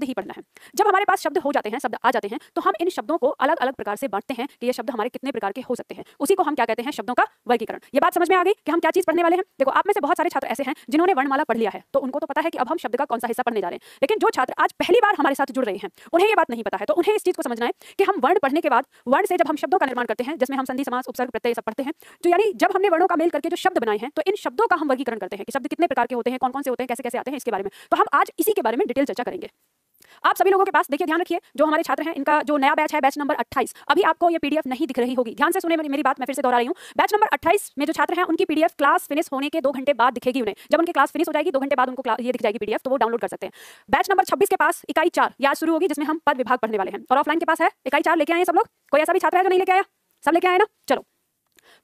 शब्द ही पढ़ना है। जब हमारे पास शब्द हो जाते हैं, शब्द आ जाते हैं, तो हम इन शब्दों को अलग अलग प्रकार से बांटते हैं कि ये शब्द हमारे कितने प्रकार के हो सकते हैं। उसी को हम क्या कहते हैं, शब्दों का वर्गीकरण। ये बात समझ में आ गई कि हम क्या चीज पढ़ने वाले हैं। देखो, आप में से बहुत सारे छात्र ऐसे हैं जिन्होंने वर्णमाला पढ़ लिया है, तो उनको तो पता है कि अब हम शब्द का कौन सा हिस्सा पढ़ने जा रहे हैं। लेकिन जो छात्र आज पहली बार हमारे साथ जुड़ रहे हैं, उन्हें ये बात नहीं पता है, तो उन्हें इस चीज को समझना है कि हम वर्ण पढ़ने के बाद वर्ण से जब हम शब्दों का निर्माण करते हैं, जिसमें हम संधि, समास, उपसर्ग, प्रत्यय सब पढ़ते हैं, तो यानी जब हमने वर्णों का मेल करके जो शब्द बनाए हैं, तो इन शब्दों का हम वर्गीकरण करते हैं कि शब्द कितने प्रकार के होते हैं, कौन कौन से होते हैं, कैसे कैसे आते हैं, इसके बारे में। तो हम आज इसी के बारे में डिटेल चर्चा करेंगे। आप सभी लोगों के पास देखिए, ध्यान रखिए, जो हमारे छात्र हैं, इनका जो नया बैच है, बैच नंबर 28, अभी आपको ये पीडीएफ नहीं दिख रही होगी। ध्यान से सुने मेरी बात, मैं फिर से दोहरा रही हूं। बैच नंबर 28 में जो छात्र हैं, उनकी पीडीएफ क्लास फिनिश होने के 2 घंटे बाद दिखेगी उन्हें। जब उनकी क्लास फिनिश हो जाएगी 2 घंटे बाद उनको ये दिख जाएगी पीडीएफ, तो वो डाउनलोड कर सकते हैं। बैच नंबर 26 के पास इकाई 4 आज शुरू होगी, जिसमें हम पद विभाग पढ़ने वाले हैं। और ऑफलाइन के पास है इकाई 4, लेके आए सब लोग? कोई ऐसा भी छात्र है जो नहीं लेके आया? सब लेके आए ना? चलो,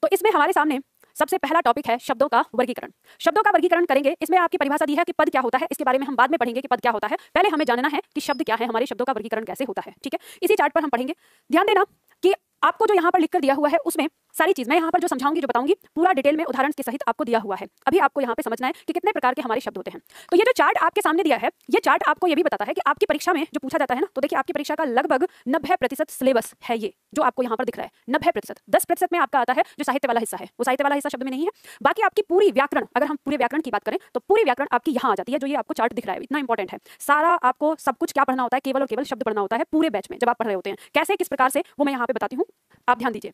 तो इसमें हमारे सामने सबसे पहला टॉपिक है शब्दों का वर्गीकरण। शब्दों का वर्गीकरण करेंगे। इसमें आपकी परिभाषा दी है कि पद क्या होता है, इसके बारे में हम बाद में पढ़ेंगे कि पद क्या होता है। पहले हमें जानना है कि शब्द क्या है, हमारे शब्दों का वर्गीकरण कैसे होता है। ठीक है, इसी चार्ट पर हम पढ़ेंगे। ध्यान देना कि आपको जो यहाँ पर लिखकर दिया हुआ है, उसमें सारी चीज मैं यहाँ पर जो समझाऊंगी, जो बताऊंगी, पूरा डिटेल में उदाहरण के सहित आपको दिया हुआ है। अभी आपको यहाँ पे समझना है कि कितने प्रकार के हमारे शब्द होते हैं। तो ये जो चार्ट आपके सामने दिया है, ये चार्ट आपको ये भी बताता है कि आपकी परीक्षा में जो पूछा जाता है ना, तो देखिए आपकी परीक्षा का लगभग 90% सिलेबस है ये जो आपको यहाँ पर दिख रहा है। 90%, 10% में आपका आता है जो साहित्य वाला हिस्सा है, वो साहित्य वाला हिस्सा शब्द में नहीं है। बाकी आपकी पूरी व्याकरण, अगर हम पूरे व्याकरण की बात करें तो पूरी व्याकरण आपकी यहाँ आ जाती है, जो ये आपको चार्ट दिख रहा है। इतना इंपॉर्टेंट है, सारा आपको सब कुछ क्या पढ़ना होता है, केवल और केवल शब्द पढ़ना होता है पूरे बैच में जब आप पढ़ रहे होते हैं। कैसे, किस प्रकार से, वो मैं यहाँ पे बताती हूँ, आप ध्यान दीजिए।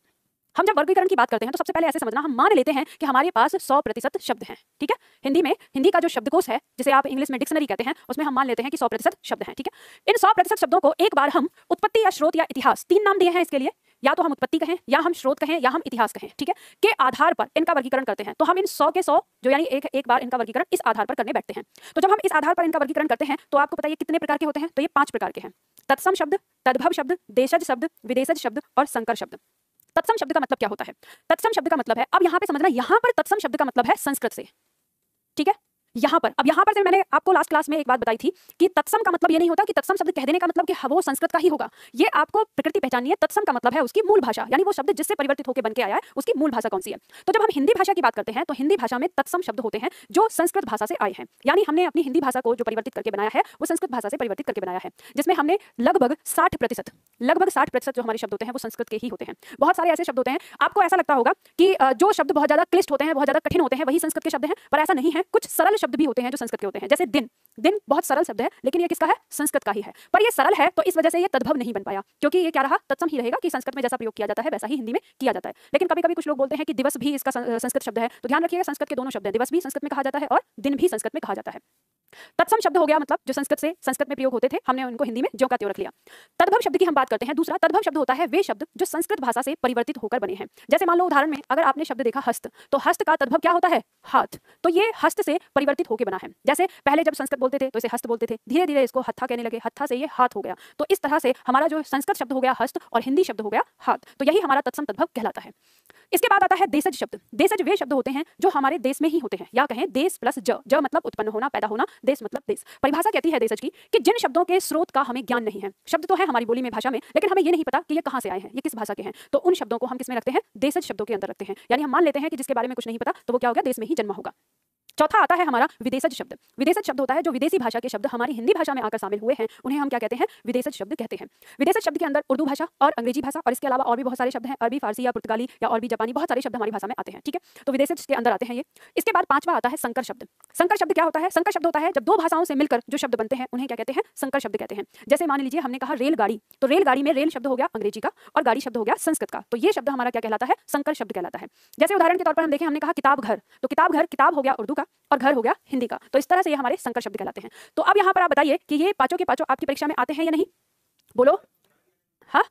हम जब वर्गीकरण की बात करते हैं तो सबसे पहले ऐसे समझना, हम मान लेते हैं कि हमारे पास 100% शब्द हैं। ठीक है, हिंदी का जो शब्दकोश है, जिसे आप इंग्लिश में डिक्शनरी कहते हैं, उसमें हम मान लेते हैं कि 100% शब्द हैं। ठीक है, इन 100% शब्दों को एक बार हम उत्पत्ति या स्रोत या इतिहास, 3 नाम दिए हैं इसके लिए, या तो हम उत्पत्ति कहें, या हम स्रोत कहें, या हम इतिहास कहें, ठीक है, के आधार पर इनका वर्गीकरण करते हैं। तो हम इन 100 के 100 जो यानी एक बार इनका वर्गीकरण इस आधार पर करने बैठते हैं। तो जब हम इस आधार पर इनका वर्गीकरण करते हैं तो आपको पता है कितने प्रकार के होते हैं। तो ये 5 प्रकार के हैं। तत्सम शब्द, तद्भव शब्द, देशज शब्द, विदेशज शब्द और संकर शब्द। तत्सम शब्द का मतलब क्या होता है? तत्सम शब्द का मतलब है, अब यहाँ पे समझना, यहाँ पर तत्सम शब्द का मतलब है संस्कृत से। ठीक है, यहाँ पर से मैंने आपको लास्ट क्लास में एक बात बताई थी कि तत्सम का मतलब ये नहीं होता कि तत्सम शब्द कह देने का मतलब कि वो संस्कृत का ही होगा। ये आपको प्रकृति पहचाननी है। तत्सम का मतलब है उसकी मूल भाषा, यानी वो शब्द जिससे परिवर्तित होकर बन के आया है, उसकी मूल भाषा कौन सी है। तो जब हम हिंदी भाषा की बात करते हैं तो हिंदी भाषा में तत्सम शब्द होते हैं जो संस्कृत भाषा से आए हैं। यानी हमने अपनी हिंदी भाषा को जो परिवर्तित करके बनाया है, वो संस्कृत भाषा से परिवर्तित करके बनाया है, जिसमें हमने लगभग 60% जो हमारे शब्द होते हैं वो संस्कृत के ही होते हैं। बहुत सारे ऐसे शब्द होते हैं, आपको ऐसा लगता होगा कि जो शब्द बहुत ज्यादा क्लिष्ट होते हैं, बहुत ज्यादा कठिन होते हैं, वही संस्कृत के शब्द हैं, पर ऐसा नहीं है। कुछ सरल शब्द भी होते हैं जो संस्कृत होते हैं। जैसे दिन बहुत सरल शब्द है, लेकिन ये किसका है? संस्कृत का ही है। पर ये सरल है तो इस वजह से ये तद्भव नहीं बन पाया, क्योंकि ये क्या रहा? तत्सम ही रहेगा कि संस्कृत में जैसा प्रयोग किया जाता है वैसा ही हिंदी में किया जाता है। लेकिन कभी कभी कुछ लोग बोलते हैं कि दिवस भी इसका संस्कृत शब्द है, तो ध्यान रखिएगा संस्कृत के दोनों शब्द हैं, दिवस भी संस्कृत में कहा जाता है और दिन भी संस्कृत में कहा जाता है। तत्सम शब्द हो गया मतलब जो संस्कृत में प्रयोग होते थे, हमने उनको हिंदी में ज्यों का त्यों रख लिया। तद्भव शब्द की हम बात करते हैं। दूसरा तद्भव शब्द होता है वे शब्द जो संस्कृत भाषा से परिवर्तित होकर बने हैं। जैसे मान लो उदाहरण में अगर आपने शब्द देखा हस्त, तो हस्त का तद्भव क्या होता है? हाथ। तो ये हस्त से परिवर्तित होकर बना है। जैसे पहले जब संस्कृत बोलते थे तो इसे हस्त बोलते थे, धीरे धीरे इसको हत्था कहने लगे, हत्था से ये हाथ हो गया। तो इस तरह से हमारा जो संस्कृत शब्द हो गया हस्त और हिंदी शब्द हो गया हाथ। तो यही हमारा तत्सम तद्भव कहलाता है। इसके बाद आता है देशज शब्द। देशज वे शब्द होते हैं जो हमारे देश में ही होते हैं, या कहें देश प्लस ज मतलब उत्पन्न होना, पैदा होना, देश मतलब देश। परिभाषा कहती है देशज की कि जिन शब्दों के स्रोत का हमें ज्ञान नहीं है। शब्द तो है हमारी बोली में, भाषा में, लेकिन हमें ये नहीं पता कि ये कहाँ से आए हैं, ये किस भाषा के हैं। तो उन शब्दों को हम किस में रखते हैं? देशज शब्दों के अंदर रखते हैं। यानी हम मान लेते हैं कि जिसके बारे में कुछ नहीं पता तो वो क्या होगा? देश में ही जन्मा होगा। चौथा आता है हमारा विदेशज शब्द। विदेशज शब्द होता है जो विदेशी भाषा के शब्द हमारी हिंदी भाषा में आकर शामिल हुए हैं, उन्हें हम क्या कहते हैं? विदेशज शब्द कहते हैं। विदेशज शब्द के अंदर उर्दू भाषा और अंग्रेजी भाषा और इसके अलावा और भी बहुत सारे शब्द हैं, अरबी, फारसी या पुर्तगाली या और भी जापानी, बहुत सारे शब्द हमारी भाषा में आते हैं। ठीक है, तो विदेशज के अंदर आते हैं ये। इसके बाद पांचवा आता है संकर शब्द। संकर शब्द क्या होता है? संकर शब्द होता है जब दो भाषाओं से मिलकर जो शब्द बनते हैं उन्हें क्या कहते हैं? संकर शब्द कहते हैं। जैसे मान लीजिए हमने कहा रेलगाड़ी, तो रेलगाड़ी में रेल शब्द हो गया अंग्रेजी का और गाड़ी शब्द हो गया संस्कृत का, तो ये शब्द हमारा क्या कहलाता है? संकर शब्द कहलाता है। जैसे उदाहरण के तौर पर हम देखें, हमने कहा किताब घर, तो किताब हो गया उर्दू का और घर हो गया हिंदी का, तो इस तरह से ये हमारे संकर शब्द कहलाते हैं। तो अब यहाँ पर आप बताइए कि ये पांचों के पांचों आपकी परीक्षा में आते हैं या नहीं? बोलो हाँ।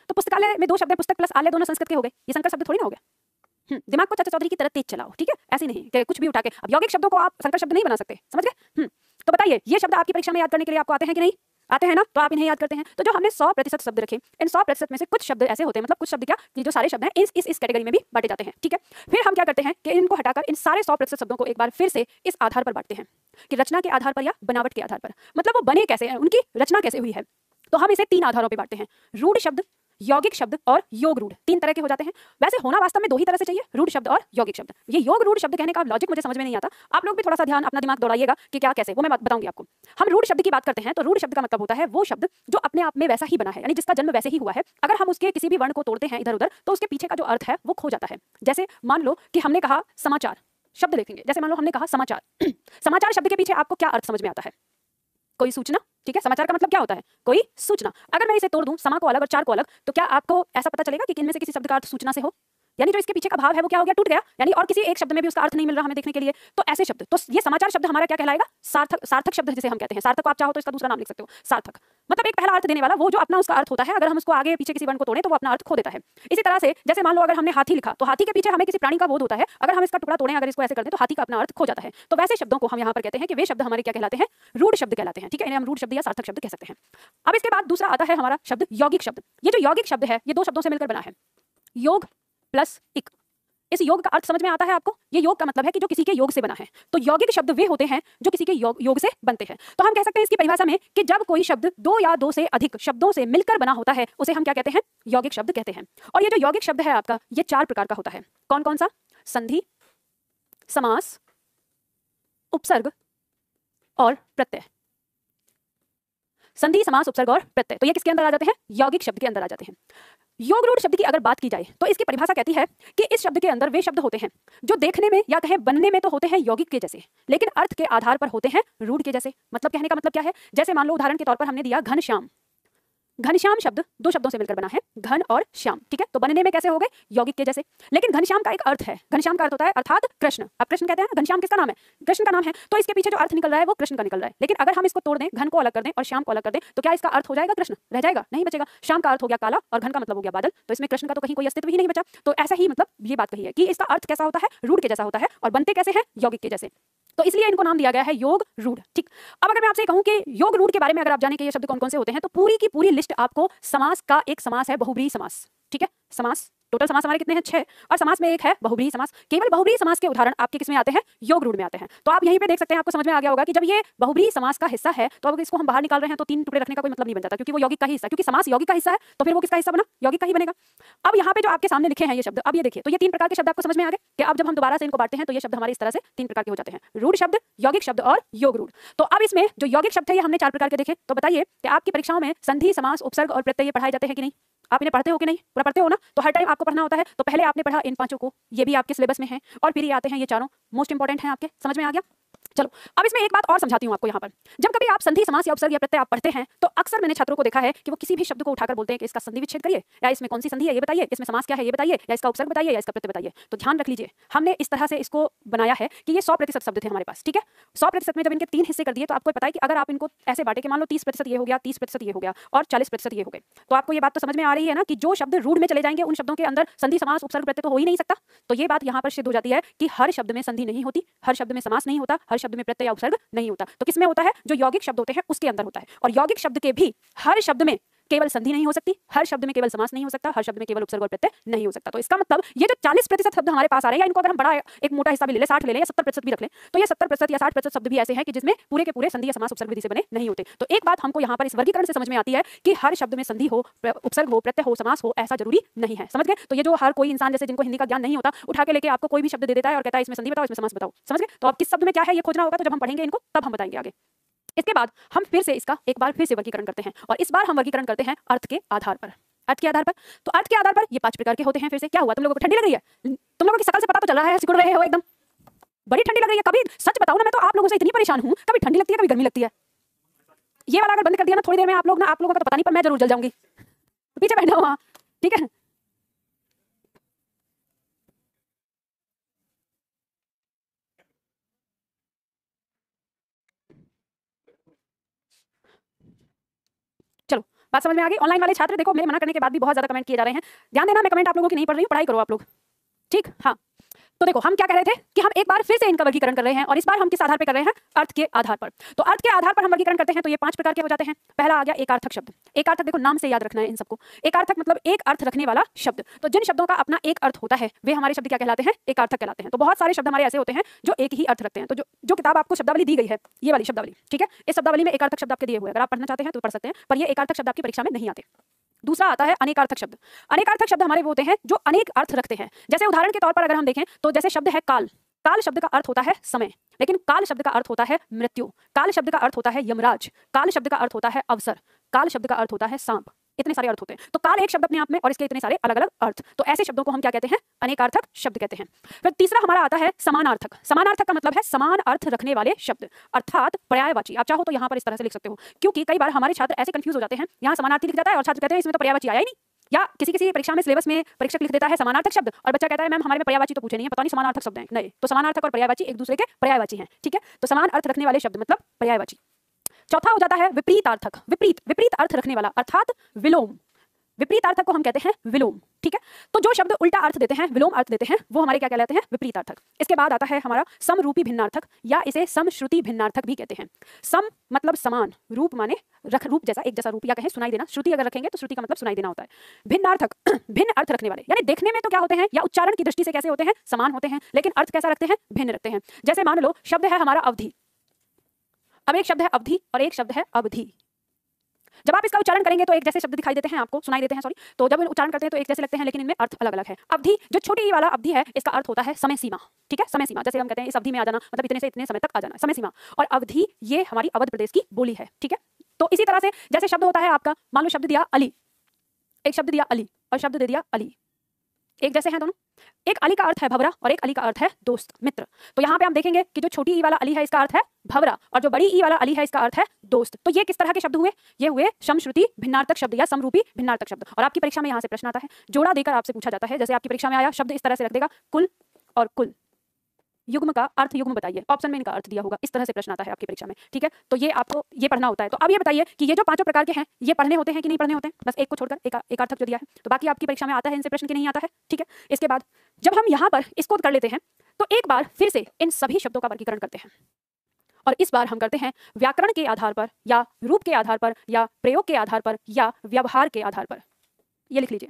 तो पुस्तकालय में 2 शब्द है, पुस्तक प्लस आलय, दोनों संस्कृत के हो गए, ये संकर शब्द थोड़ी ना हो गया। दिमाग को चाचा चौधरी की तरह तेज चलाओ, ठीक है, ऐसे नहीं कि कुछ भी उठा के। अब यौगिक शब्दों को आप संकर शब्द नहीं बना सकते, समझ गए? तो बताइए ये शब्द आपकी परीक्षा में याद करने के लिए आपको आते हैं कि नहीं? आते हैं ना, तो आप इन्हें याद करते हैं। तो जो हमने 100% शब्द रखे, इन 100% में से कुछ शब्द ऐसे होते हैं, मतलब कुछ शब्द क्या कि जो सारे शब्द हैं इस कैटेगरी में भी बांटे जाते हैं। ठीक है, फिर हम क्या करते हैं कि इनको हटाकर इन सारे 100% शब्दों को एक बार फिर से इस आधार पर बांटते हैं कि रचना के आधार पर या बनावट के आधार पर, मतलब वो बने कैसे हैं, उनकी रचना कैसे हुई है। तो हम इसे 3 आधारों पर बांटते हैं, रूढ़ शब्द यौगिक शब्द और योग रूढ़, तीन तरह के हो जाते हैं। वैसे होना वास्तव में दो ही तरह से चाहिए, रूढ़ शब्द और यौगिक शब्द। ये योग रूढ़ शब्द कहने का लॉजिक मुझे समझ में नहीं आता, आप लोग भी थोड़ा सा ध्यान अपना दिमाग दौड़ाइएगा कि क्या कैसे, वो मैं बताऊंगी आपको। हम रूढ़ शब्द की बात करते हैं तो रूढ़ शब्द का मतलब होता है वो शब्द जो अपने आप में वैसा ही बना है, यानी जिसका जन्म वैसे ही हुआ है। अगर हम उसके किसी भी वर्ण को तोड़ते हैं इधर उधर तो उसके पीछे का जो अर्थ है वो खो जाता है। जैसे मान लो कि हमने कहा समाचार, शब्द देखेंगे, जैसे मान लो हमने कहा समाचार समाचार शब्द के पीछे आपको क्या अर्थ समझ में आता है? कोई सूचना, ठीक है। समाचार का मतलब क्या होता है? कोई सूचना। अगर मैं इसे तोड़ दूं, समा को अलग और चार को अलग, तो क्या आपको ऐसा पता चलेगा कि इनमें से किसी शब्द का अर्थ सूचना से हो? यानी जो इसके पीछे का भाव है वो क्या हो गया? टूट गया, यानी और किसी एक शब्द में भी उसका अर्थ नहीं मिल रहा हमें देखने के लिए। तो ऐसे शब्द, तो ये समाचार शब्द हमारा क्या कहलाएगा? सार्थक, सार्थक शब्द जिसे हम कहते हैं। सार्थक को आप चाहो तो इसका दूसरा नाम लिख सकते हो, सार्थक। मतलब एक पहला अर्थ देने वाला, वो जो अपना उसका अर्थ होता है, अगर हम उसको आगे पीछे किसी वर्ण को तोड़े तो वो अपना अर्थ खो देता है। इसी तरह से जैसे मान लो अगर हमने हाथी लिखा तो हाथी के पीछे हमें किसी प्राणी का बोध होता है, अगर हम इसका टुकड़ा तोड़ें, अगर इसको ऐसे कर दें तो हाथी का अपना अर्थ खो जाता है। तो वैसे शब्दों को हम यहाँ पर कहते हैं कि वे शब्द हमारे क्या कहलाते हैं? रूढ़ शब्द कहलाते हैं, ठीक है। इन्हें हम रूढ़ शब्द या सार्थक शब्द कह सकते हैं। अब इसके बाद दूसरा आता है हमारा शब्द यौगिक शब्द। ये जो यौगिक शब्द है ये दो शब्दों से मिलकर बना है, योग प्लस इक। इस योग का अर्थ समझ में आता है आपको? ये योग का मतलब है कि जो किसी के योग से बना है। तो यौगिक शब्द वे होते हैं जो किसी के योग से बनते हैं। तो हम कह सकते हैं इसकी परिभाषा में कि जब कोई शब्द दो या दो से अधिक शब्दों से मिलकर बना होता है उसे हम क्या कहते हैं? यौगिक शब्द कहते हैं। और ये जो यौगिक शब्द है आपका, ये चार प्रकार का होता है। कौन कौन सा? संधि, समास, उपसर्ग और प्रत्यय। संधि, समास, उपसर्ग और प्रत्यय, तो ये किसके अंदर आ जाते हैं? यौगिक शब्द के अंदर आ जाते हैं। योग रूढ़ शब्द की अगर बात की जाए तो इसकी परिभाषा कहती है कि इस शब्द के अंदर वे शब्द होते हैं जो देखने में या कहें बनने में तो होते हैं यौगिक के जैसे, लेकिन अर्थ के आधार पर होते हैं रूढ़ के जैसे। मतलब कहने का मतलब क्या है? जैसे मान लो उदाहरण के तौर पर हमने दिया घनश्याम। घनश्याम शब्द दो शब्दों से मिलकर बना है, घन और श्याम, ठीक है। तो बनने में कैसे हो गए? यौगिक के जैसे। लेकिन घनश्याम का एक अर्थ है, घनश्याम का अर्थ होता है अर्थात कृष्ण। अब कृष्ण कहते हैं ना, घनश्याम किसका नाम है? कृष्ण का नाम है। तो इसके पीछे जो अर्थ निकल रहा है वो कृष्ण का निकल रहा है। लेकिन अगर हम इसको तोड़ दें, घन को अलग कर दें और श्याम को अलग कर दें, तो क्या इसका अर्थ हो जाएगा कृष्ण? रह जाएगा? नहीं बचेगा। श्याम का अर्थ हो गया काला और घन का मतलब हो गया बादल, तो इसमें कृष्ण का तो कहीं कोई अस्तित्व ही नहीं बचा। तो ऐसा ही मतलब ये बात कही है कि इसका अर्थ कैसा होता है? रूढ़ के जैसा होता है, और बनते कैसे हैं? यौगिक के जैसे। तो इसलिए इनको नाम दिया गया है योग रूढ़, ठीक। अब अगर मैं आपसे कहूं कि योग रूढ़ के बारे में अगर आप जाने कि ये शब्द कौन कौन से होते हैं, तो पूरी की पूरी लिस्ट आपको समास का एक समास है बहुब्रीहि समास, ठीक है। समास, टोटल समास हमारे कितने हैं? 6, और समास में एक है बहुब्रीहि समास। केवल बहुब्रीहि समास के उदाहरण आपके किसमें आते हैं? योग रूढ़ में आते हैं। तो आप यहीं पे देख सकते हैं, आपको समझ में आ गया होगा कि जब ये बहुब्रीहि समास का हिस्सा है तो अब इसको हम बाहर निकाल रहे हैं तो तीन टुकड़े रखने का कोई मतलब नहीं बन जाता, क्योंकि वो यौगिक का ही हिस्सा, क्योंकि समास यौगिक का हिस्सा है तो फिर वो किसका हिस्सा बना? यौगिक का ही बनेगा। अब यहाँ पे जो आपके सामने लिखे हैं ये शब्द, अब ये देखिए, तो ये तीन प्रकार के शब्द आपको समझ में आ गए कि अब जब हम दोबारा से इनको बांटते हैं तो ये शब्द हमारे इस तरह से तीन प्रकार के हो जाते हैं, रूढ़ शब्द, यौगिक शब्द और योग रूढ़। तो अब इसमें जो यौगिक शब्द है ये हमने चार प्रकार के देखे। तो बताइए कि आपकी परीक्षाओं में संधि, समास, उपसर्ग और प्रत्यय पढ़ाए जाते हैं कि नहीं? आप इन्हें पढ़ते हो कि नहीं? पूरा पढ़ते हो ना? तो हर टाइम आपको पढ़ना होता है। तो पहले आपने पढ़ा इन पांचों को, ये भी आपके सिलेबस में है, और फिर ये आते हैं ये चारों, मोस्ट इंपॉर्टेंट हैं आपके। समझ में आ गया? चलो अब इसमें एक बात और समझाती हूँ आपको। यहाँ पर जब कभी आप संधि, समास या उपसर्ग या प्रत्यय आप पढ़ते हैं तो अक्सर मैंने छात्रों को देखा है कि वो किसी भी शब्द को उठाकर बोलते हैं कि इसका संधि विच्छेद करिए, या इसमें कौन सी संधि है ये बताइए, इसमें समास क्या है ये बताइए, या इसका उपसर्ग बताइए, या इसका प्रत्यय बताइए। तो ध्यान रख लीजिए, हमने इस तरह से इसको बनाया है कि ये 100% शब्द थे हमारे पास, ठीक है। 100% में जब इनके तीन हिस्से कर दिए तो आपको पता है कि अगर आप इनको ऐसे बांटे कि मान लो 30% ये हो गया, 30% ये हो गया और 40% ये हो गए, तो आपको ये बात तो समझ में आ रही है ना कि जो शब्द रूढ़ में चले जाएंगे उन शब्दों के अंदर संधि, समास, उपसर्ग, प्रत्यय तो हो ही नहीं सकता। तो ये बात यहाँ पर सिद्ध हो जाती है कि हर शब्द में संधि नहीं होती, हर शब्द में समास नहीं होता, हर शब्द में प्रत्यय या उपसर्ग नहीं होता। तो किसमें होता है? जो यौगिक शब्द होते हैं उसके अंदर होता है। और यौगिक शब्द के भी हर शब्द में केवल संधि नहीं हो सकती, हर शब्द में केवल समास नहीं हो सकता, हर शब्द में केवल उपसर्ग और प्रत्यय नहीं हो सकता। तो इसका मतलब ये जो 40% शब्द हमारे पास आ रहे हैं, या इनको अगर हम बड़ा एक मोटा हिस्सा भी ले लें, 60 ले लें या 70% भी रख लें, तो ये 70% या 60% शब्द भी ऐसे हैं कि जिसमें पूरे के पूरे संधि या समास, उपसर्ग विधि से बने नहीं होते। तो एक बात हमको यहाँ पर इस वर्गीकरण से समझ में आती है कि हर शब्द में संधि हो, उपसर्ग हो, प्रत्यय हो, समास हो, ऐसा जरूरी नहीं है। समझ गए? तो ये जो हर कोई इंसान जैसे जिनको हिंदी का ज्ञान नहीं होता, उठा के लेके आपको कोई भी शब्द दे देता है और कहता है इसमें संधि बताओ, इसमें समास बताओ। समझ गए? तो अब किस शब्द में क्या है ये खोजना होगा, तो जब हम पढ़ेंगे इनको तब हम बताएंगे आगे। इसके बाद हम फिर से इसका एक बार फिर से वर्गीकरण करते हैं, और इस बार हम वर्गीकरण करते हैं अर्थ के आधार पर। अर्थ के आधार पर, तो अर्थ के आधार पर ये 5 प्रकार के होते हैं। फिर से क्या हुआ? तुम लोगों को ठंडी लग रही है? तुम लोगों की शकल से पता तो चल रहा है, सिकुड़ रहे हो एकदम, बड़ी ठंडी लग रही है। कभी सच बताओ ना, मैं तो आप लोगों से इतनी परेशान हूँ, कभी ठंडी लगती है कभी गर्मी लगती है। ये वाला अगर बंद कर दिया ना थोड़ी देर में, आप लोगों का तो पता नहीं, पर मैं जरूर जल जाऊंगी। पीछे बैठना हुआ, ठीक है। चलो बात समझ में आ गई। ऑनलाइन वाले छात्र देखो, मेरे मना करने के बाद भी बहुत ज्यादा कमेंट किए जा रहे हैं। ध्यान देना, मैं कमेंट आप लोगों की नहीं पढ़ रही हूँ, पढ़ाई करो आप लोग, ठीक। हाँ, तो देखो हम क्या कह रहे थे कि हम एक बार फिर से इनका वर्गीकरण कर रहे हैं, और इस बार हम किस आधार पर कर रहे हैं? अर्थ के आधार पर। तो अर्थ के आधार पर हम वर्गीकरण करते हैं तो ये 5 प्रकार के हो जाते हैं। पहला आ गया एकार्थक शब्द। एकार्थक देखो नाम से याद रखना है इन सबको। एकार्थक मतलब एक अर्थ रखने वाला शब्द। तो जिन शब्दों का अपना एक अर्थ होता है वे हमारे शब्द क्या कहलाते हैं? एकार्थक कहलाते हैं। तो बहुत सारे शब्द हमारे ऐसे होते हैं जो एक ही अर्थ रखते हैं। तो जो किताब आपको शब्दावली दी गई है, ये वाली शब्दावली, ठीक है, इस शब्दावली में एकार्थक शब्द आपके दिए हुए हैं, अगर आप पढ़ना चाहते हैं तो पढ़ सकते हैं, पर ये एकार्थक शब्द आपकी परीक्षा में नहीं आते। दूसरा आता है अनेकार्थक शब्द। अनेकार्थक शब्द हमारे वो होते हैं जो अनेक अर्थ रखते हैं। जैसे उदाहरण के तौर पर अगर हम देखें तो जैसे शब्द है काल। काल शब्द का अर्थ होता है समय, लेकिन काल शब्द का अर्थ होता है मृत्यु। काल शब्द का अर्थ होता है यमराज। काल शब्द का अर्थ होता है अवसर। काल शब्द का अर्थ होता है सांप। इतने सारे अर्थ होते हैं। तो काल एक शब्द अपने आप में और इसके इतने सारे अलग अलग अर्थ। तो ऐसे शब्दों को हम क्या कहते हैं? अनेकार्थक शब्द कहते हैं। फिर तीसरा हमारा आता है समानार्थक। समानार्थक का मतलब है समान अर्थ रखने वाले शब्द, अर्थात पर्यायवाची। आप चाहो तो यहाँ पर इस तरह से लिख सकते हो, क्योंकि कई बार हमारे छात्र ऐसे कंफ्यूज हो जाते हैं, यहाँ समानार्थी लिख जाता है और छात्र कहते हैं इसमें तो पर्यायवाची आया ही नहीं। या किसी परीक्षा में सिलेबस में परीक्षक लिख देता है समानार्थक शब्द और बच्चा कहता है मैम हमारे में पर्यायवाची तो पूछे नहीं है, पता नहीं समानार्थक शब्द हैं। नहीं, तो समानार्थक और पर्यायवाची एक दूसरे के पर्यायवाची हैं। ठीक है, तो समान अर्थ रखने वाले शब्द मतलब पर्यायवाची। चौथा हो जाता है विपरीतार्थक। विपरीत अर्थ रखने वाला अर्थात विलोम। विपरीतार्थक को हम कहते हैं विलोम। ठीक है, तो जो शब्द उल्टा अर्थ देते हैं, विलोम अर्थ देते हैं, वो हमारे क्या कहलाते हैं? विपरीतार्थक। इसके बाद आता है हमारा समरूपी भिन्नार्थक, या इसे समश्रुति भिन्नार्थक भी कहते हैं। सम मतलब समान, रूप माने रूप जैसा, एक जैसा रूप, या कहें सुनाई देना। श्रुति अगर रखेंगे तो श्रुति का मतलब सुनाई देना होता है। भिन्नार्थक भिन्न अर्थ रखने वाले, यानी देखने में तो क्या होते हैं या उच्चारण की दृष्टि से कैसे होते हैं? समान होते हैं, लेकिन अर्थ कैसा रखते हैं? भिन्न रखते हैं। जैसे मान लो शब्द है हमारा अवधि। अब एक शब्द है अवधि और एक शब्द है अवधि। जब आप इसका उच्चारण करेंगे तो एक जैसे शब्द दिखाई देते हैं, आपको सुनाई देते हैं, सॉरी। तो जब उच्चारण करते हैं तो एक जैसे लगते हैं, लेकिन इनमें अर्थ अलग अलग है। अवधि, जो छोटी ई वाला अवधि है, इसका अर्थ होता है समय सीमा। ठीक है, समय सीमा, जैसे हम कहते हैं इस अवधि में आ जाना, मतलब इतने से इतने समय तक आ जाना, समय सीमा। और अवधि ये हमारी अवध प्रदेश की बोली है। ठीक है, तो इसी तरह से जैसे शब्द होता है आपका, मान लो शब्द दिया अली, एक शब्द दिया अली और शब्द दे दिया अली, एक जैसे हैं दोनों। एक अली का अर्थ है भवरा और एक अली का अर्थ है दोस्त, मित्र। तो यहाँ पे हम देखेंगे कि जो छोटी ई वाला अली है इसका अर्थ है भवरा और जो बड़ी ई वाला अली है इसका अर्थ है दोस्त। तो ये किस तरह के शब्द हुए? ये हुए समश्रुति भिन्नार्थक शब्द या समरूपी भिन्नार्थक शब्द। और आपकी परीक्षा में यहाँ से प्रश्न आता है, जोड़ा देकर आपसे पूछा जाता है। जैसे आपकी परीक्षा में आया शब्द इस तरह से रख देगा, कुल और कुल, युग्म का अर्थ युग्म बताइए। ऑप्शन में इनका अर्थ दिया होगा, इस तरह से प्रश्न आता है आपकी परीक्षा में। ठीक है, तो ये आपको ये पढ़ना होता है। तो अब ये बताइए कि ये जो पांचों प्रकार के हैं ये पढ़ने होते हैं कि नहीं पढ़ने होते हैं? बस एक को छोड़कर, एक अर्थक जो दिया है, तो बाकी आपकी परीक्षा में आता है इनसे प्रश्न कि नहीं आता है। ठीक है, इसके बाद जब हम यहाँ पर इसको कर लेते हैं तो एक बार फिर से इन सभी शब्दों का वर्गीकरण करते हैं। और इस बार हम करते हैं व्याकरण के आधार पर या रूप के आधार पर या प्रयोग के आधार पर या व्यवहार के आधार पर। ये लिख लीजिए,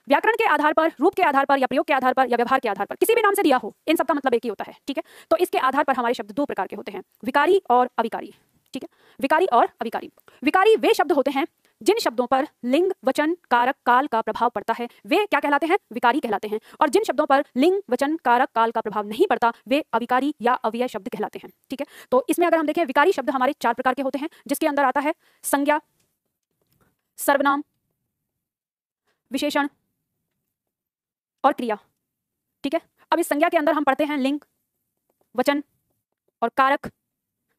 व्याकरण के आधार पर, रूप के आधार पर या प्रयोग के आधार पर या व्यवहार के आधार पर, किसी भी नाम से दिया हो, इन सब का मतलब एक ही होता है। ठीक है, तो इसके आधार पर हमारे शब्द दो प्रकार के होते हैं, विकारी और अविकारी। ठीक है, विकारी और अविकारी। विकारी वे शब्द होते हैं जिन शब्दों पर लिंग, वचन, कारक, काल का प्रभाव पड़ता है, वे क्या कहलाते हैं? विकारी कहलाते हैं। और जिन शब्दों पर लिंग, वचन, कारक, काल का प्रभाव नहीं पड़ता, वे अविकारी या अव्यय शब्द कहलाते हैं। ठीक है, तो इसमें अगर हम देखें, विकारी शब्द हमारे चार प्रकार के होते हैं, जिसके अंदर आता है संज्ञा, सर्वनाम, विशेषण और क्रिया। ठीक है, अब इस संज्ञा के अंदर हम पढ़ते हैं लिंग, वचन और कारक,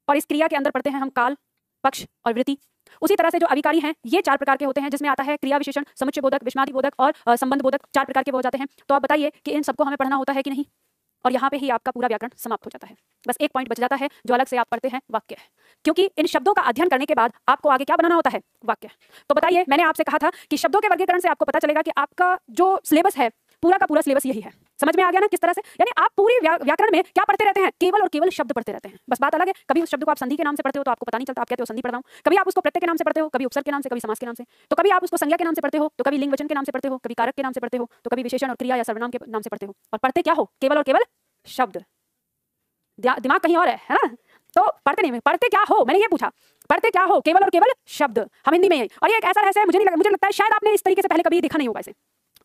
और इस क्रिया के अंदर पढ़ते हैं हम काल, पक्ष और वृत्ति। उसी तरह से जो अविकारी हैं ये चार प्रकार के होते हैं, जिसमें आता है क्रिया विशेषण, समुच्चय बोधक, विषमादि बोधक और संबंध बोधक। चार प्रकार के हो जाते हैं। तो आप बताइए कि इन सबको हमें पढ़ना होता है कि नहीं? और यहाँ पे ही आपका पूरा व्याकरण समाप्त हो जाता है। बस एक पॉइंट बच जाता है जो अलग से आप पढ़ते हैं, वाक्य। क्योंकि इन शब्दों का अध्ययन करने के बाद आपको आगे क्या बनाना होता है? वाक्य। तो बताइए, मैंने आपसे कहा था कि शब्दों के वर्गीकरण से आपको पता चलेगा कि आपका जो सिलेबस है पूरा का पूरा सिलेबस यही है। समझ में आ गया ना किस तरह से? यानी आप पूरी व्याकरण में क्या पढ़ते रहते हैं? केवल और केवल शब्द पढ़ते रहते हैं। बस बात अलग है, कभी उस शब्द को आप संधि के नाम से पढ़ते हो तो आपको पता नहीं चलता, आप कहते हो संधि पढ़ रहा हूं। कभी आप उसको प्रत्यय के नाम से पढ़ते हो, कभी उपसर्ग के नाम से, कभी समास के नाम से। तो कभी आप उसको संज्ञा के नाम से पढ़ते हो, तो कभी लिंग वचन के नाम से पढ़ते हो, कभी कारक के नाम से पढ़ते हो, तो कभी विशेषण और क्रिया या सर्वनाम के नाम से पढ़ते हो। और पढ़ते क्या हो? केवल और केवल शब्द। दिमाग कहीं और है ना? तो पढ़ते नहीं, पढ़ते क्या हो? मैंने ये पूछा, पढ़ते क्या हो? केवल और केवल शब्द। हम हिंदी में। और ये एक ऐसा रहस्य है, मुझे लगता है शायद आपने इस तरीके से पहले कभी देखा नहीं होगा इसे।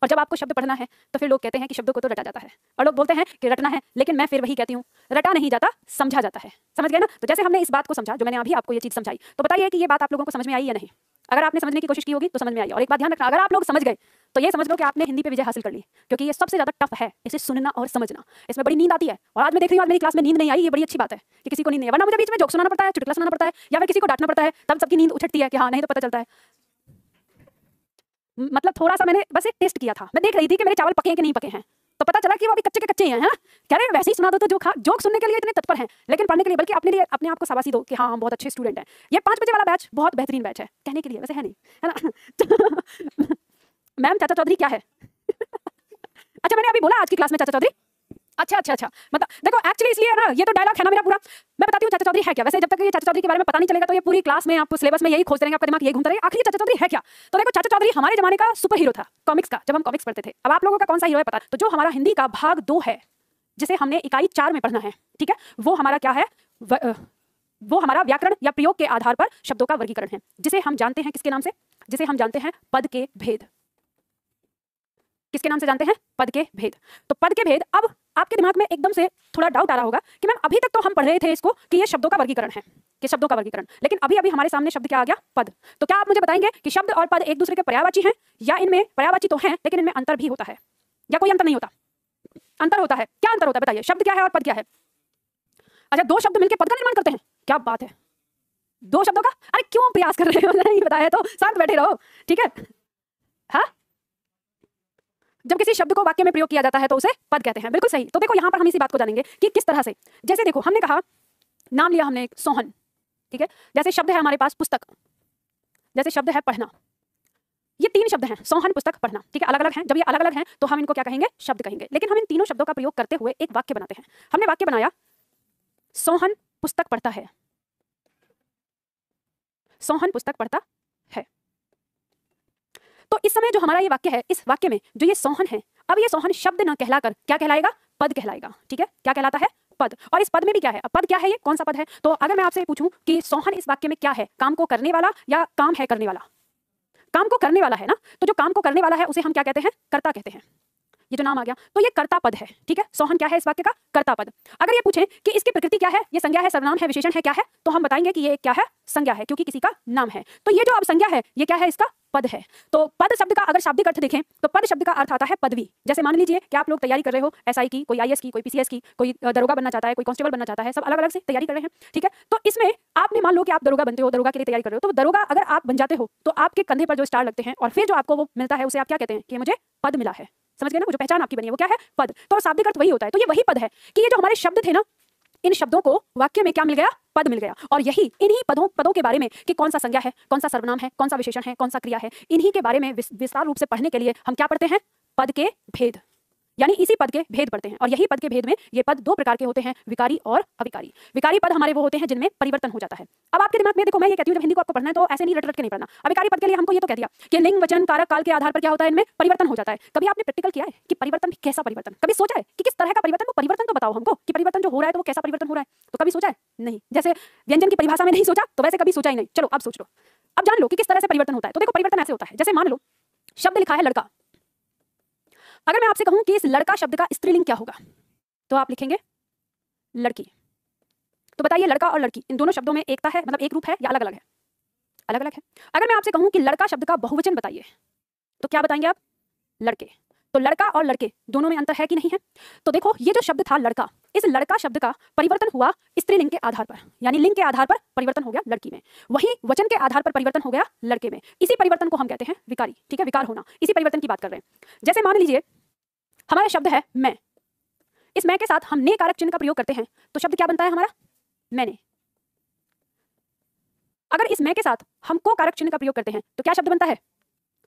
और जब आपको शब्द पढ़ना है तो फिर लोग कहते हैं कि शब्दों को तो रटा जाता है, और लोग बोलते हैं कि रटना है, लेकिन मैं फिर वही कहती हूँ, रटा नहीं जाता, समझा जाता है। समझ गए ना? तो जैसे हमने इस बात को समझा, जो मैंने अभी आपको ये चीज समझाई, तो बताइए कि ये बात आप लोगों को समझ में आई या नहीं? अगर आपने समझने की कोशिश की होगी तो समझ में आई। और एक बात ध्यान रखना, अगर आप लोग समझ गए तो ये समझ लो कि आपने हिंदी पे विजय हासिल कर ली, क्योंकि ये सबसे ज्यादा टफ है, इसे सुनना और समझना। इसमें बड़ी नींद आती है, और आज मैं देख रही हूँ आज मेरी क्लास में नींद नहीं आई। ये बड़ी अच्छी बात है कि किसी को नींद नहीं है, वरना मुझे बीच में जोक सुनाना पड़ता है, चुटकुला सुनाना पड़ता है, या फिर किसी को डांटना पड़ता है, तब सबकी नींद उठती है कि हाँ, नहीं तो पता चलता है। मतलब थोड़ा सा मैंने बस एक टेस्ट किया था, मैं देख रही थी कि मेरे चावल पके हैं कि नहीं पके हैं, तो पता चला कि वो अभी कच्चे के कच्चे हैं, है ना? कह रहे वैसे ही सुना दो तो जोक सुनने के लिए इतने तत्पर हैं, लेकिन पढ़ने के लिए बल्कि अपने लिए अपने आप को शाबाशी दो कि हाँ, हम बहुत अच्छे स्टूडेंट हैं। ये 5 बजे वाला बैच बहुत बेहतरीन बैच है कहने के लिए, वैसे है नहीं, है ना? मैम चाचा चौधरी क्या है? अच्छा, मैंने अभी बोला आज की क्लास में चाचा चौधरी। अच्छा, मतलब देखो एक्चुअली इसलिए ना, ये तो डायलॉग है ना मेरा पूरा। मैं बताती हूँ चाचा चौधरी है क्या। वैसे जब तक ये चाचा चौधरी के बारे में पता नहीं चलेगा तो ये पूरी क्लास में आपको सिलेबस में यही खोजते रहेंगे, आपका दिमाग यही घूमता रहेगा, आखिर चाचा चौधरी है क्या। तो देखो, चाचा चौधरी हमारे जमाने का सुपर हीरो था कॉमिक्स का, जब हम कॉमिक्स पढ़ते थे। अब आप लोगों का कौन सा हीरो है पता? तो जो हमारा हिंदी का भाग 2 है, जिसे हमने इकाई 4 में पढ़ना है, ठीक है, वो हमारा क्या है? वो हमारा व्याकरण या प्रयोग के आधार पर शब्दों का वर्गीकरण है, जिसे हम जानते हैं किसके नाम से, जिसे हम जानते हैं पद के भेद। किसके नाम से जानते हैं? पद के भेद। तो पद के भेद, अब आपके दिमाग में एकदम से थोड़ा डाउट आ रहा होगा कि मैम अभी तक तो हम पढ़ रहे थे इसको कि ये शब्दों का वर्गीकरण है, कि शब्दों का वर्गीकरण, लेकिन अभी अभी हमारे सामने शब्द क्या आ गया? पद। तो क्या आप मुझे बताएंगे कि शब्द और पद एक दूसरे के पर्यायवाची हैं, या इनमें पर्यायवाची तो हैं लेकिन इनमें अंतर भी होता है, या कोई अंतर नहीं होता? अंतर होता है। क्या अंतर होता है बताइए? शब्द क्या है और पद क्या है? अच्छा, दो शब्द मिलकर पद का निर्माण करते हैं? क्या बात है, दो शब्दों का? अरे क्यों प्रयास कर रहे हो, नहीं बताया तो शांत बैठे रहो, ठीक है? हाँ, जब किसी शब्द को वाक्य में प्रयोग किया जाता है तो उसे पद कहते हैं, बिल्कुल सही। तो देखो यहाँ पर हम इसी बात को जानेंगे कि किस तरह से, जैसे देखो हमने कहा, नाम लिया हमने एक सोहन, ठीक है, जैसे शब्द है हमारे पास पुस्तक, जैसे शब्द है पढ़ना, ये तीन शब्द हैं, सोहन, पुस्तक, पढ़ना, ठीक है, अलग अलग हैं। जब ये अलग अलग हैं तो हम इनको क्या कहेंगे? शब्द कहेंगे। लेकिन हम इन तीनों शब्दों का प्रयोग करते हुए एक वाक्य बनाते हैं। हमने वाक्य बनाया, सोहन पुस्तक पढ़ता है, सोहन पुस्तक पढ़ता है। तो इस समय जो हमारा ये वाक्य है, इस वाक्य में जो ये सोहन है, अब ये सोहन शब्द न कहलाकर क्या कहलाएगा? पद कहलाएगा, ठीक है? क्या कहलाता है? पद। और इस पद में भी क्या है? अब पद क्या है? ये कौन सा पद है? तो अगर मैं आपसे पूछूं कि सोहन इस वाक्य में क्या है, काम को करने वाला या काम है करने वाला? काम को करने वाला है ना, तो जो काम को करने वाला है उसे हम क्या कहते हैं? कर्ता कहते हैं। ये जो नाम आ गया तो ये कर्ता पद है, ठीक है? सोहन क्या है इस वाक्य का? कर्ता पद। अगर ये पूछें कि इसकी प्रकृति क्या है, ये संज्ञा है, सर्वनाम है, विशेषण है, क्या है, तो हम बताएंगे कि ये क्या है? संज्ञा है, क्योंकि किसी का नाम है। तो ये जो अब संज्ञा है, ये क्या है? इसका पद है। तो पद शब्द का अगर शाब्दिक अर्थ देखें तो पद शब्द का अर्थ आता है पदवी। जैसे मान लीजिए कि आप लोग तैयारी कर रहे हो एसआई की, कोई आईएएस की, कोई पीसीएस की, कोई दरोगा बनना चाहता है, कोई कांस्टेबल बनना चाहता है, सब अलग अलग से तैयारी कर रहे हैं, ठीक है? तो इसमें आपने मान लो कि आप दरोगा बनते हो, दरोगा के लिए तैयारी कर रहे हो, तो दरोगा अगर आप बन जाते हो तो आपके कंधे पर जो स्टार लगते हैं और फिर जो आपको वो मिलता है उसे आप क्या कहते हैं? कि मुझे पद मिला है। समझ गए ना? वो जो पहचान आपकी बनी है वो क्या है? पद। तो शाब्दिक अर्थ वही होता है। तो ये वही पद है कि ये जो हमारे शब्द थे ना, इन शब्दों को वाक्य में क्या मिल गया? पद मिल गया। और यही इन्हीं पदों के बारे में कि कौन सा संज्ञा है, कौन सा सर्वनाम है, कौन सा विशेषण है, कौन सा क्रिया है, इन्हीं के बारे में विस्तार रूप से पढ़ने के लिए हम क्या पढ़ते हैं? पद के भेद, यानी इसी पद के भेद पढ़ते हैं। और यही पद के भेद में ये पद दो प्रकार के होते हैं, विकारी और अविकारी। विकारी पद हमारे वो होते हैं जिनमें परिवर्तन हो जाता है। अब आपके दिमाग में देखो, मैं ये कहती हूँ जब हिंदी को आपको पढ़ना है तो ऐसे नहीं रट रट के नहीं पढ़ना। अविकारी पद के लिए हमको ये तो कह दिया कि लिंग, वचन, कारक, काल के आधार पर क्या होता है? इनमें परिवर्तन हो जाता है। कभी आपने प्रैक्टिकल किया है कि परिवर्तन भी कैसा परिवर्तन? कभी सोचा है कि किस तरह का परिवर्तन? वो परिवर्तन तो बताओ हमको कि परिवर्तन जो हो रहा है तो वो कैसा परिवर्तन हो रहा है? तो कभी सोचा है? नहीं। जैसे व्यंजन की परिभाषा में नहीं सोचा तो वैसे कभी सोचा ही नहीं। चलो अब सोच लो, अब जान लो कि किस तरह से परिवर्तन होता है। तो देखो परिवर्तन ऐसे होता है, जैसे मान लो शब्द लिखा है लड़का, अगर मैं आपसे कहूं कि इस लड़का शब्द का स्त्रीलिंग क्या होगा तो आप लिखेंगे लड़की। तो बताइए लड़का और लड़की इन दोनों शब्दों में एकता है, मतलब एक रूप है, या अलग अलग है? अलग अलग है। अगर मैं आपसे कहूं कि लड़का शब्द का बहुवचन बताइए तो क्या बताएंगे आप? लड़के। तो लड़का और लड़के दोनों में अंतर है कि नहीं है? तो देखो ये जो शब्द था लड़का, इस लड़का शब्द का परिवर्तन हुआ स्त्रीलिंग के आधार पर, यानी लिंग के आधार पर परिवर्तन हो गया लड़की में। वहीं वचन के आधार पर परिवर्तन हो गया लड़के में। इसी परिवर्तन को हम कहते हैं विकारी, ठीक है? विकार होना, इसी परिवर्तन की बात कर रहे हैं। जैसे मान लीजिए हमारा शब्द है मैं, इस मैं के साथ हम ने कारक चिन्ह का प्रयोग करते हैं तो शब्द क्या बनता है हमारा? मैंने। अगर इस मैं के साथ हम को कारक चिन्ह का प्रयोग करते हैं तो क्या शब्द बनता है?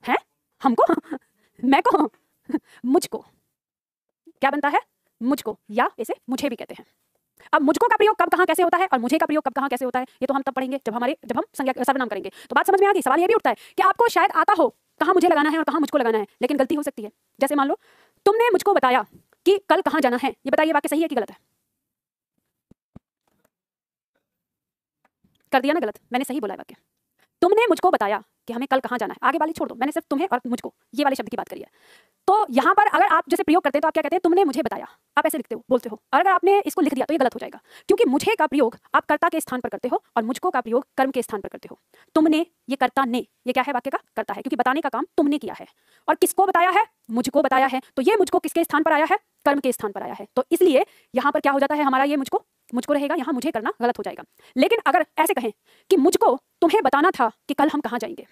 हैं? हमको मैं को मुझको। क्या बनता है? मुझको, या इसे मुझे भी कहते हैं। अब मुझको का प्रयोग कब कहां कैसे होता है और मुझे का प्रयोग कब कहां कैसे होता है ये तो हम तब पढ़ेंगे जब हम संज्ञा सर्वनाम करेंगे। तो बात समझ में आ गई? सवाल ये भी उठता है कि आपको शायद आता हो कहां मुझे लगाना है और कहां मुझको लगाना है, लेकिन गलती हो सकती है। जैसे मान लो तुमने मुझको बताया कि कल कहां जाना है, ये बताइए वाक्य सही है कि गलत है? कर दिया ना गलत? मैंने सही बोला है वाक्य। तुमने मुझको बताया कि हमें कल कहां जाना है, आगे वाली छोड़ दो, मैंने सिर्फ तुम्हें और मुझको ये वाले शब्द की बात करी है। तो यहाँ पर अगर आप जैसे प्रयोग करते हैं तो आप क्या कहते हैं? तुमने मुझे बताया, आप ऐसे लिखते हो, बोलते हो। और अगर आपने इसको लिख दिया तो ये गलत हो जाएगा, क्योंकि मुझे का प्रयोग आप कर्ता के स्थान पर करते हो और मुझको का प्रयोग कर्म के स्थान पर करते हो। तुमने, ये कर्ता ने, ये क्या है? वाक्य का कर्ता है, क्योंकि बताने का काम तुमने किया है। और किसको बताया है? मुझको बताया है। तो ये मुझको किसके स्थान पर आया है? कर्म के स्थान पर आया है। तो इसलिए यहाँ पर क्या हो जाता है हमारा? ये मुझको रहेगा, यहाँ मुझे करना गलत हो जाएगा। लेकिन अगर ऐसे कहें कि मुझको तुम्हें बताना था कि कल हम कहाँ जाएंगे,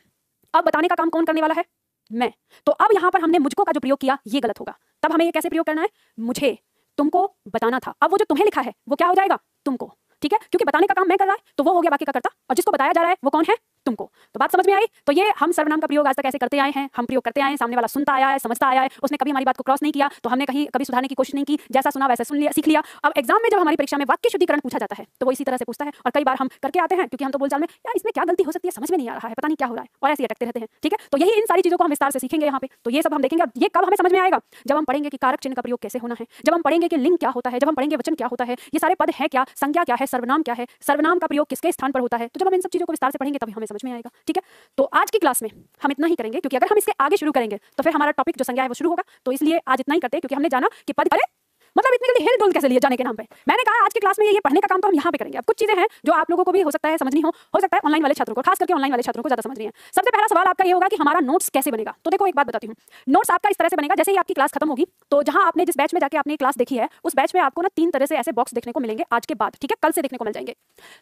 अब बताने का काम कौन करने वाला है? मैं। तो अब यहाँ पर हमने मुझको का जो प्रयोग किया ये गलत होगा। तब हमें ये कैसे प्रयोग करना है? मुझे तुमको बताना था। अब वो जो तुम्हें लिखा है वो क्या हो जाएगा? तुमको, ठीक है? क्योंकि बताने का काम मैं कर रहा है तो वो हो गया वाक्य का कर्ता, और जिसको बताया जा रहा है वो कौन है? तुमको। तो बात समझ में आई? तो ये हम सर्वनाम का प्रयोग आज तक ऐसे करते आए हैं, हम प्रयोग करते आए हैं, सामने वाला सुनता आया है, समझता आया है, उसने कभी हमारी बात को क्रॉस नहीं किया तो हमने कहीं कभी सुधारने की कोशिश नहीं की, जैसा सुना वैसे सुन लिया, सीख लिया। अब एग्जाम में जब हमारी परीक्षा में वाक्य शुद्धिकरण पूछा जाता है तो वो इसी तरह से पूछता है और कई बार हम करके आते हैं क्योंकि हम तो बोलचाल में यार इसमें क्या गलती हो सकती है, समझ में नहीं आ रहा है, पता नहीं क्या हो रहा है, और ऐसे ही अटकते रहते हैं। ठीक है, तो यही इन सारी चीजों को हम विस्तार से सीखेंगे यहाँ पे। तो ये सब हम देखेंगे। ये कब हमें समझ में आएगा? जब हम पढ़ेंगे कि कारक चिन्ह का प्रयोग कैसे होना है, जब हम पढ़ेंगे कि लिंग क्या होता है, जब हम पढ़ेंगे वचन क्या होता है, ये सारे पद है क्या, संज्ञा क्या है, सर्वनाम क्या है, सर्वनाम का प्रयोग किसके स्थान पर होता है। तो जब हम इन सब चीजों को विस्तार से पढ़ेंगे तभी हमें समझ में आएगा। ठीक है, तो आज की क्लास में हम इतना ही करेंगे क्योंकि अगर हम इसके आगे शुरू करेंगे तो फिर हमारा टॉपिक जो संज्ञा है वो शुरू होगा। तो इसलिए आज इतना ही करते हैं क्योंकि हमने जाना कि पद, अरे मतलब इतनी जल्दी हिल डुल कैसे लिए जाने के नाम पे। मैंने कहा आज की क्लास में ये पढ़ने का काम तो हम यहाँ पे करेंगे। अब कुछ चीजें हैं जो आप लोगों को भी हो सकता है समझनी हो सकता है ऑनलाइन वाले छात्रों को, खास करके ऑनलाइन वाले छात्रों को ज्यादा समझ रही है। सबसे पहला सवाल आपका ये होगा कि हमारा नोट्स कैसे बनेगा। तो देखो एक बात बताती हूँ, नोट्स आपका इस तरह से बनेगा, जैसे ही आपकी क्लास खत्म होगी तो जहां आपने जिस बैच में जाके आपने क्लास देखी है उस बैच में आपको ना 3 तरह से ऐसे बॉक्स देखने को मिलेंगे आज के बाद। ठीक है, कल से देखने को मिल जाएंगे।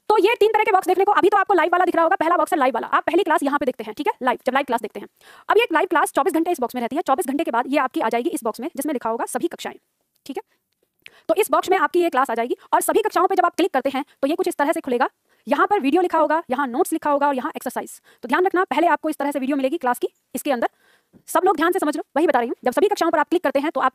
तो ये 3 तरह के बॉक्स देखने को, अभी तो आपको लाइव वाला दिख रहा होगा, पहला बॉक्स है लाइव वाला, आप पहली क्लास यहाँ पे देखते हैं। ठीक है, लाइव, जब लाइव क्लास देखते हैं। अब ये लाइव क्लास 24 घंटे इस बॉक्स में रहती है। 24 घंटे के बाद ये आपकी आ जाएगी इस बॉक्स में जिसमें लिखा होगा सभी कक्षाएं। ठीक है, तो इस बॉक्स में आपकी ये क्लास आ जाएगी और सभी कक्षाओं पे जब आप क्लिक करते हैं तो ये कुछ इस तरह से खुलेगा। यहाँ पर वीडियो लिखा होगा, यहाँ नोट्स लिखा होगा और यहाँ एक्सरसाइज। तो ध्यान रखना, पहले आपको इस तरह से वीडियो मिलेगी क्लास की, इसके अंदर सब लोग ध्यान से समझ लो, वही बता रही हूँ। जब सभी कक्षाओं पर आप क्लिक करते हैं तो आपको